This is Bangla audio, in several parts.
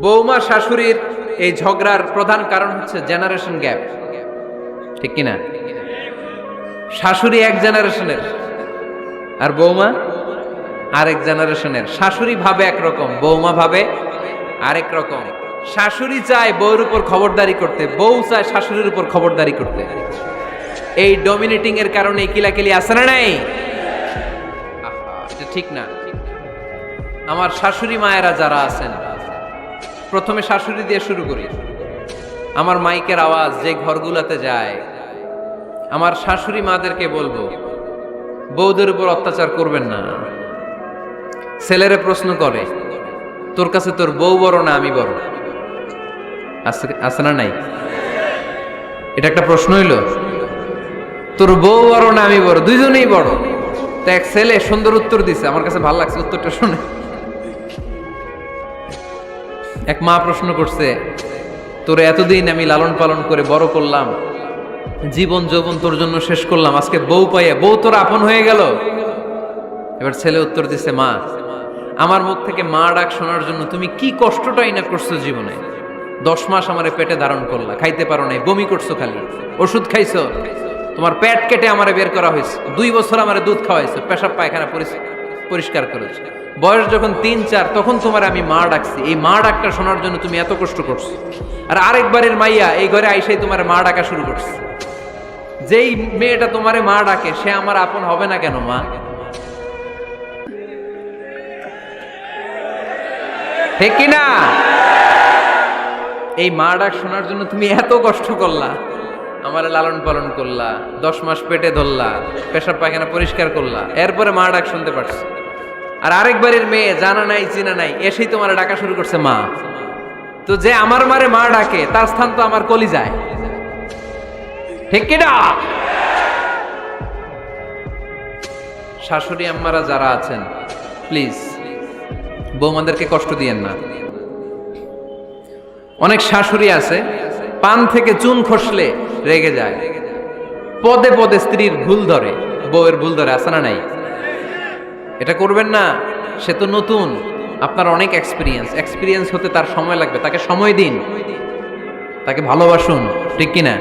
বৌমা শাশুড়ির এই ঝগড়ার প্রধান কারণ হচ্ছে জেনারেশন গ্যাপ, ঠিক কিনা? শাশুড়ি এক জেনারেশনের আর বৌমা আরেক জেনারেশনের। শাশুড়ি ভাবে একরকম, বৌমা ভাবে আরেক রকম। শাশুড়ি চায় বউর উপর খবরদারি করতে, বউ চায় শাশুড়ির উপর খবরদারি করতে। এই ডমিনেটিং এর কারণে কিলাকিলি আছে না নাই? এটা ঠিক না। আমার শাশুড়ি মায়েরা যারা আছেন, প্রথমে শাশুড়ি দিয়ে শুরু করি। আমার মাইকের আওয়াজ যে ঘরগুলোতে যায়, আমার শাশুড়ি মাদেরকে বলবো, বউদের উপর অত্যাচার করবেন না। ছেলেরা প্রশ্ন করে, তোর কাছে তোর বউ বড় না আমি বড়? আছে না নাই? এটা একটা প্রশ্ন হইল। তোর বউ বড় না আমি বড়? দুইজনেই বড়। তো এক ছেলে সুন্দর উত্তর দিছে, আমার কাছে ভালো লাগছে উত্তরটা শুনে। এক মা প্রশ্ন করছে, তোর এতদিন আমি লালন পালন করে বড় করলাম, জীবন যৌবন তোর জন্য শেষ করলাম, আজকে বউ পাইয়া বউ তোর আপন হয়ে গেল? এবার ছেলে উত্তর দিছে, মা, আমার মুখ থেকে মা ডাক শোনার জন্য তুমি কি কষ্টটাই না করছো জীবনে। 10 মাস আমারে পেটে ধারণ করলা, খাইতে পারো নাই, বমি করছো, খালি ওষুধ খাইছো, তোমার পেট কেটে আমারে বের করা হয়েছে, 2 বছর আমারে দুধ খাওয়াইছো, পেশাব পায়খানা পরিষ্কার করেছো। বয়স যখন 3-4 তখন তোমার আমি মা ডাকছি। এই মা ডাকটা শোনার জন্য তুমি এত কষ্ট করছো, আর আরেকবারের মাইয়া এই ঘরে আইসাই তোমার মা ডাকা শুরু করছে। যেই মেয়েটা তোমারে মা ডাকে সে আমার আপন হবে না কেন মা? ঠিক কিনা? এই মা ডাক শোনার জন্য তুমি এত কষ্ট করলা, আমার লালন পালন করলা, 10 মাস পেটে ধরলা, পেশাব পায়খানা পরিষ্কার করলা, এরপরে মা ডাক শুনতে পারছো। আর আরেকবারের মেয়ে জানা নাই চিনা নাই এসেই তোমার ডাকা শুরু করছে মা। তো যে আমার মারে মা ডাকে তার স্থান তো আমার কলিজায়, ঠিক কিনা? শাশুড়ি আম্মারা যারা আছেন, প্লিজ বৌমাদেরকে কষ্ট দিয়েন না। অনেক শাশুড়ি আছে পান থেকে চুন খসলে রেগে যায়, পদে পদে স্ত্রীর ভুল ধরে, বউয়ের ভুল ধরে, আছে না নাই? এটা করবেন না। সে তো নতুন, আপনার অনেক এক্সপিরিয়েন্স হতে তার সময় লাগবে। তাকে সময় দিন, তাকে ভালোবাসুন, ঠিক কিনা?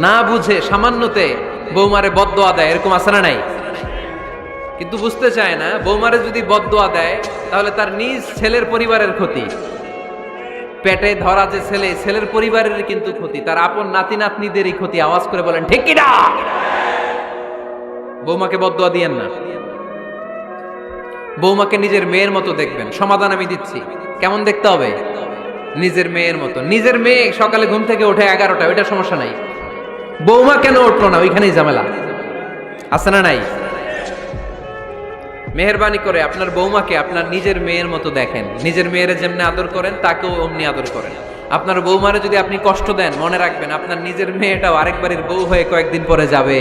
না বুঝে সামান্যতে বৌমারে বদদোয়া দেয়, এরকম আছে না নাই? কিন্তু বুঝতে চায় না, বৌমারে যদি বদদোয়া দেয় তাহলে তার নিজ ছেলের পরিবারের ক্ষতি। পেটে ধরা যে ছেলে, ছেলের পরিবারের কিন্তু ক্ষতি, তার আপন নাতি নাতনিদেরই ক্ষতি। আওয়াজ করে বলেন ঠিক কিনা? বৌমাকে বদদোয়া দিয়েন না। বৌমাকে নিজের মেয়ের মতো দেখবেন। সমাধান আমি দিচ্ছি। কেমন দেখতে হবে? নিজের মেয়ের মতো। নিজের মেয়ে সকালে ঘুম থেকে ওঠে 11টা, ওইটা সমস্যা নাই। বৌমা কেন উঠলো না, ওইখানেই ঝামেলা, আছে না নাই? মেহেরবানি করে আপনার বৌমাকে আপনার নিজের মেয়ের মতো দেখেন। নিজের মেয়েরে যেমনি আদর করেন তাকেও অমনি আদর করেন। আপনার বৌমারে যদি আপনি কষ্ট দেন, মনে রাখবেন আপনার নিজের মেয়েটাও আরেকবারের বউ হয়ে কয়েকদিন পরে যাবে।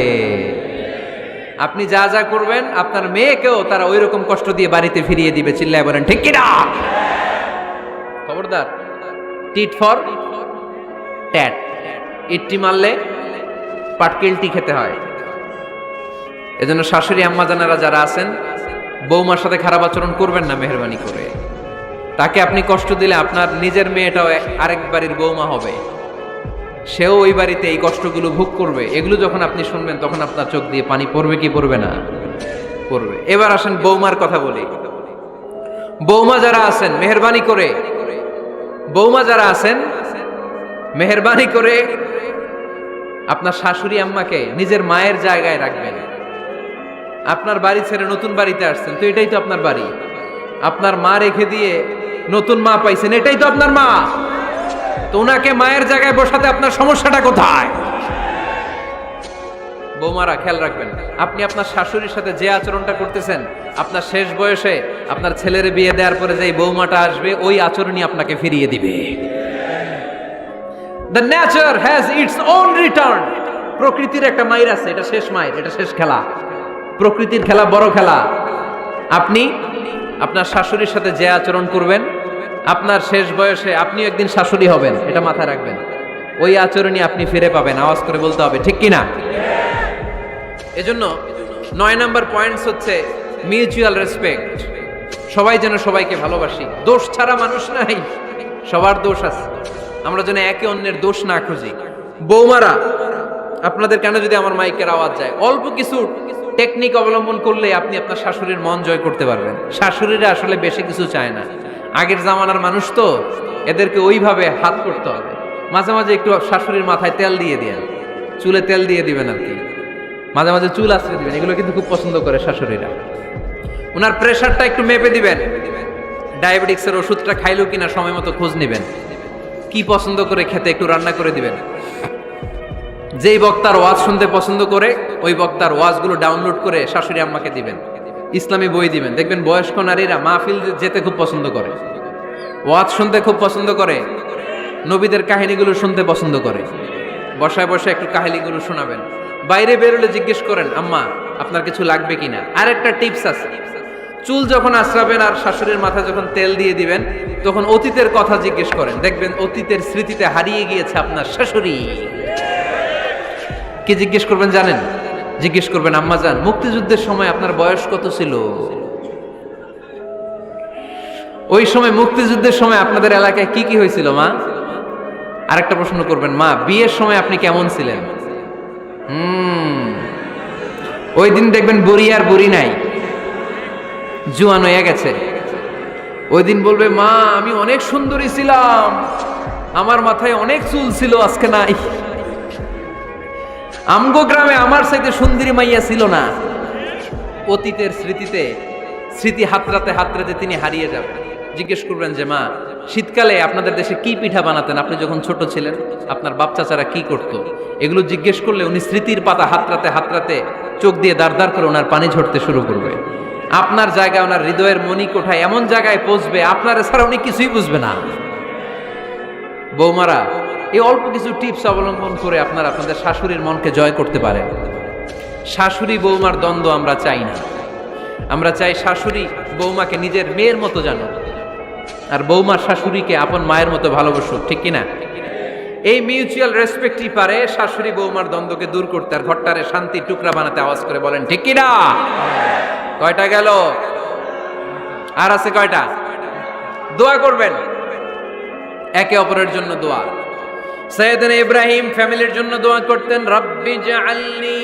আপনি যা যা করবেন আপনার মেয়েকেও তারা ওই রকম কষ্ট দিয়ে বাড়িতে ফিরিয়ে দিবে। চিল্লায় বলেন ঠিক কিনা? খবরদার, টিট ফর ট্যাট। ইট্টি মারলে পাটকেলটি খেতে হয়। এজন্য শাশুড়ি আম্মা জানারা যারা আছেন, বৌমার সাথে খারাপ আচরণ করবেন না মেহেরবানি করে। তাকে আপনি কষ্ট দিলে আপনার নিজের মেয়েটাও আরেক বাড়ির বৌমা হবে, সেও ওই বাড়িতে এই কষ্টগুলো ভোগ করবে। এগুলো যখন আপনি শুনবেন তখন আপনার চোখ দিয়ে পানি পড়বে কি পড়বে না? পড়বে। এবার আসেন বৌমার কথা বলি। বৌমা যারা আছেন মেহেরবানি করে, বৌমা যারা আছেন মেহেরবানি করে আপনার শাশুড়ি আম্মাকে নিজের মায়ের জায়গায় রাখবেন। আপনার বাড়ি ছেড়ে নতুন বাড়িতে আসছেন, তো এটাই তো আপনার বাড়ি। আপনার মা রেখে দিয়ে নতুন মা পাইছেন, এটাই তো আপনার মা। তো ওনাকে মায়ের জায়গায় বসাতে আপনার সমস্যাটা কোথায়? বৌমারা খেয়াল রাখবেন, আপনি আপনার শাশুড়ির সাথে যে আচরণটা করতেছেন, আপনার শেষ বয়সে আপনার ছেলের বিয়ে দেওয়ার পরে যে বৌমাটা আসবে ওই আচরণই আপনাকে ফিরিয়ে দিবে। The nature has its own return. প্রকৃতির একটা মাইর আছে, এটা শেষ মাইর, এটা শেষ খেলা। প্রকৃতির খেলা বড় খেলা। আপনি আপনার শাশুড়ির সাথে যে আচরণ করবেন, আপনার শেষ বয়সে আপনি একদিন শাশুড়ি হবেন, এটা মাথায় রাখবেন। ওই আচরণই আপনি ফিরে পাবেন। আওয়াজ করে বলতে হবে ঠিক কিনা? এজন্য 9 নাম্বার পয়েন্টস হচ্ছে মিউচুয়াল রেসপেক্ট। সবাই যেন সবাইকে ভালোবাসি। দোষ ছাড়া মানুষ নাই। সবার দোষ আছে, আমরা যেন একে অন্যের দোষ না খুঁজি। বৌমারা, আপনাদের কেন যদি আমার মাইকের আওয়াজ যায়, অল্প কিছু টেকনিক অবলম্বন করলে আপনি আপনার শাশুড়ির মন জয় করতে পারবেন। শাশুড়িরা আসলে বেশি কিছু চায় না, আগের জামানার মানুষ তো, এদেরকে ওইভাবে হাত করতে হবে। মাঝে মাঝে একটু শাশুড়ির মাথায় তেল দিয়ে দিবেন, চুলে তেল দিয়ে দিবেন আর কি, মাঝে মাঝে চুল আশ্রয় দিবেন, এগুলো কিন্তু খুব পছন্দ করে শাশুড়িরা। ওনার প্রেশারটা একটু মেপে দিবেন, ডায়াবেটিক্সের ওষুধটা খাইলো কিনা সময় মতো খোঁজ নেবেন, কি পছন্দ করে খেতে একটু রান্না করে দিবেন। যেই বক্তার ওয়াজ শুনতে পছন্দ করে ওই বক্তার ওয়াজগুলো ডাউনলোড করে শাশুড়ি আম্মাকে দিবেন, ইসলামী বই দিবেন। দেখবেন বয়স্ক নারীরা মাহফিল যেতে খুব পছন্দ করে, ওয়াজ শুনতে খুব পছন্দ করে, নবীদের কাহিনীগুলো শুনতে পছন্দ করে। বসায় বসায় একটু কাহিনীগুলো শোনাবেন। বাইরে বেরোলে জিজ্ঞেস করেন, আম্মা আপনার কিছু লাগবে কিনা। আর একটা টিপস আছে, চুল যখন আশ্রাবেন আর শাশুড়ির মাথায় যখন তেল দিয়ে দিবেন, তখন অতীতের কথা জিজ্ঞেস করেন, দেখবেন অতীতের স্মৃতিতে হারিয়ে গিয়েছে আপনার শাশুড়ি। কি জিজ্ঞেস করবেন জানেন? জিজ্ঞেস করবেন, আম্মা জান, মুক্তিযুদ্ধের সময় আপনার বয়স কত ছিল? ওই সময় মুক্তিযুদ্ধের সময় আপনাদের এলাকায় কি কি হয়েছিল মা? আরেকটা প্রশ্ন করবেন, মা বিয়ের সময় আপনি কেমন ছিলেন? ওই দিন দেখবেন বুড়ি আর বুড়ি নাই, জুয়ান হয়ে গেছে। ওই দিন বলবে, মা আমি অনেক সুন্দরী ছিলাম, আমার মাথায় অনেক চুল ছিল, আজকে নাই। আমগো গ্রামে আমার চাইতে সুন্দরী মাইয়া ছিল না। অতীতের স্মৃতিতে, স্মৃতি হাতড়াতে হাতড়াতে তিনি হারিয়ে যাবেন। জিজ্ঞেস করবেন যে, মা শীতকালে আপনাদের দেশে কি পিঠা বানাতেন আপনি যখন ছোট ছিলেন, আপনার বাপ চাচারা কি করতো? এগুলো জিজ্ঞেস করলে উনি স্মৃতির পাতা হাতড়াতে হাতড়াতে চোখ দিয়ে দাঁড় দাঁড় করে ওনার পানি ঝরতে শুরু করবে। আপনার জায়গায়, ওনার হৃদয়ের মনি কোঠায় এমন জায়গায় পৌঁছবে, আপনার ছাড়া উনি কিছুই বুঝবে না। বৌমারা, এই অল্প কিছু টিপস অবলম্বন করে আপনারা আপনাদের শাশুড়ির মনকে জয় করতে পারেন। শাশুড়ি বৌমার দ্বন্দ্ব আমরা চাই না, আমরা চাই শাশুড়ি বৌমাকে নিজের মেয়ের মতো জানো, আর বৌমা শাশুড়িকে আপন মায়ের মতো ভালোবাসুক, ঠিক কিনা? এই মিউচুয়াল রেসপেক্টই পারে শাশুড়ি বৌমার দ্বন্দ্বকে দূর করতে, আর ঘরটারে শান্তির টুকরা বানাতে। আওয়াজ করে বলেন ঠিক কিনা? কয়টা গেল? আর আছে কয়টা? দোয়া করবেন একে অপরের জন্য। দোয়া, সাইয়েদনা ইব্রাহিম ফ্যামিলির জন্য দোয়া করতেন, রব্বি জাআলনি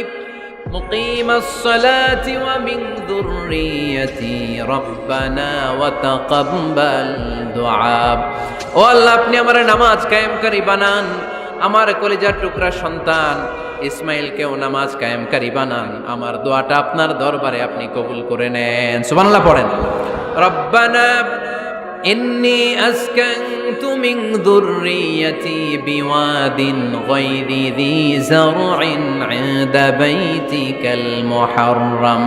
মুকিমাস সালাতি ওয়া মিন যুররিয়াতি রব্বানা ওয়া তাকাব্বাল দুআ। ও আল্লাহ, আপনি আমার নামাজ কায়েমকারী বানান, আমার কলিজার টুকরা সন্তান ইসমাইলকেও নামাজ কায়েমকারী বানান, আমার দোয়াটা আপনার দরবারে আপনি কবুল করে নেন। সুবহানাল্লাহ পড়েন। রব্বানা ইন্নী আসকানতু মিন যুররিয়াতি বিওয়াদিন গায়রি যী যারইন ইনদা বাইতিকাল মুহাররাম।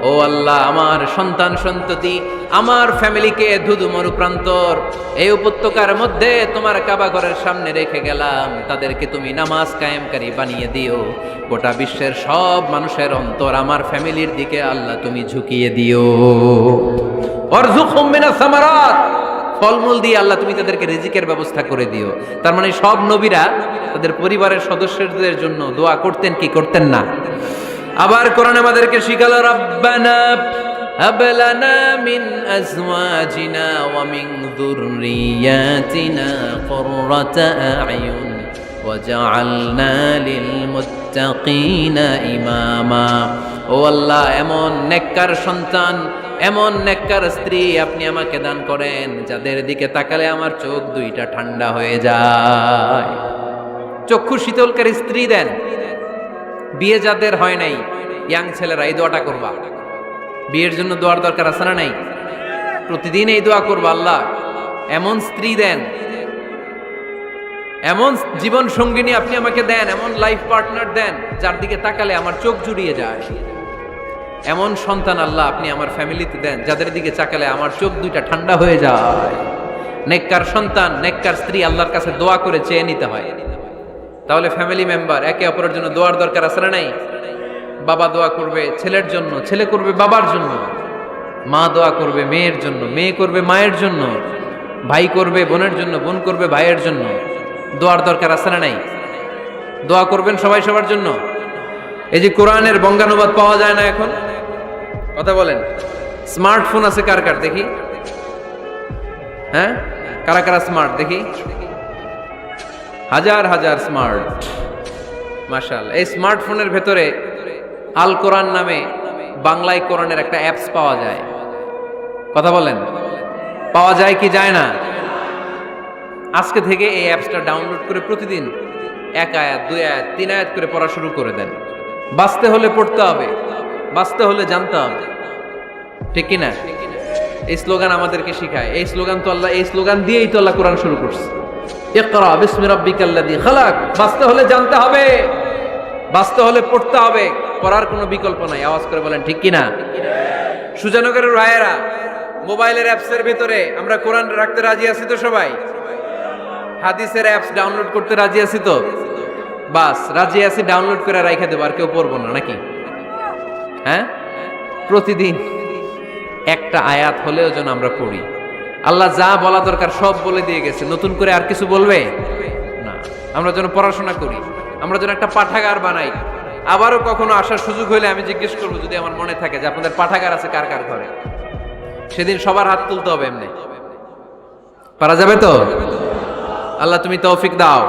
ও আল্লাহ, আমার সন্তান সন্ততি, আমার ফ্যামিলিকে ধুধু মরুপ্রান্তর এই উপত্যকার মধ্যে তোমার কাবা ঘরের সামনে রেখে গেলাম, তাদেরকে তুমি নামাজ কায়েমকারী বানিয়ে দিও। গোটা বিশ্বের সব মানুষের অন্তর আমার ফ্যামিলির দিকে আল্লাহ তুমি ঝুঁকিয়ে দিও। ওয়ারযুকহুম মিনাস সামারাত, ফলমূল দিয়ে আল্লাহ তুমি তাদেরকে রিজিকের ব্যবস্থা করে দিও। তার মানে সব নবীরা তাদের পরিবারের সদস্যদের জন্য দোয়া করতেন কি করতেন না? আবার কোরআন আমাদেরকে শিখালো, রব্বানা হাব লানা মিন আজওয়াজিনা ওয়া মিন যুররিয়াতিনা কুররাতা আ'য়ুন ওয়াজআলনা লিল মুত্তাকিনা ইমামা। ও আল্লাহ, এমন নেককার সন্তান, এমন নেককার স্ত্রী আপনি আমাকে দান করেন যাদের দিকে তাকালে আমার চোখ দুইটা ঠান্ডা হয়ে যায়। চক্ষু শীতলকারী স্ত্রী দেন। বিয়ে যাদের হয় নাই, ইয়াং ছেলেরা এই দোয়াটা করবা। বিয়ের জন্য দোয়ার দরকার আছে না নাই? প্রতিদিন এই দোয়া করবা, আল্লাহ এমন স্ত্রী দেন, এমন জীবন সঙ্গিনী আপনি আমাকে দেন, এমন লাইফ পার্টনার দেন যার দিকে তাকালে আমার চোখ জুড়িয়ে যায়। এমন সন্তান আল্লাহ আপনি আমার ফ্যামিলিতে দেন যাদের দিকে তাকালে আমার চোখ দুইটা ঠান্ডা হয়ে যায়। নেককার সন্তান, নেককার স্ত্রী আল্লাহর কাছে দোয়া করে চেয়ে নিতে হয়। তাহলে ফ্যামিলি মেম্বার একে অপরের জন্য দোয়ার দরকার আছে না নাই? বাবা দোয়া করবে ছেলের জন্য, ছেলে করবে বাবার জন্য, মা দোয়া করবে মেয়ের জন্য, মেয়ে করবে মায়ের জন্য, ভাই করবে বোনের জন্য, বোন করবে ভাইয়ের জন্য। দোয়ার দরকার আছে না নাই? দোয়া করবেন সবাই সবার জন্য। এই যে কোরআনের বঙ্গানুবাদ পাওয়া যায় না এখন, কথা বলেন। স্মার্টফোন আছে কার কার দেখি? হ্যাঁ, কারা কারা স্মার্ট দেখি? হাজার হাজার স্মার্ট, মাশাআল্লাহ। এই স্মার্টফোনের ভেতরে আল কোরআন নামে বাংলায় কোরআনের একটা অ্যাপস পাওয়া যায়। কথা বলেন, পাওয়া যায় কি যায় না? আজকে থেকে এই অ্যাপসটা ডাউনলোড করে প্রতিদিন 1 আয়াত 2 আয়াত 3 আয়াত করে পড়া শুরু করে দেন। বাঁচতে হলে পড়তে হবে, বাঁচতে হলে জানতে হবে, ঠিক কি না? এই স্লোগান আমাদেরকে শিখায়। এই স্লোগান তো আল্লাহ, এই স্লোগান দিয়েই তো আল্লাহ কোরআন শুরু করছে, ইকরা বিসমি রাব্বিকাল্লাযী খালাক। বাঁচতে হলে জানতে হবে, বাঁচতে হলে পড়তে হবে, পড়ার কোনো বিকল্প নাই। আওয়াজ করে বলেন ঠিক কি না? সুজানগরের রায়েরা, মোবাইলের অ্যাপসের ভিতরে আমরা কোরআন রাখতে রাজি আছি তো সবাই? হাদিসের অ্যাপস ডাউনলোড করতে রাজি আছি তো? বাস রাজি আছি, ডাউনলোড করে রাইখা দেবো, আর কেউ পড়বো না নাকি? হ্যাঁ, প্রতিদিন একটা আয়াত হলেও যেন আমরা পড়ি। আল্লাহ যা বলা দরকার সব বলে দিয়ে গেছে, নতুন করে আর কিছু বলবে না। আমরা যেন পড়াশোনা করি, আমরা যেন একটা পাঠাগার বানাই। আবারও কখনো আসার সুযোগ হইলে আমি জিজ্ঞেস করবো, যদি আমার মনে থাকে যে আপনাদের পাঠাগার আছে কার কার ঘরে, সেদিন সবার হাত তুলতে হবে। এমনি পারা যাবে তো? আল্লাহ তুমি তৌফিক দাও।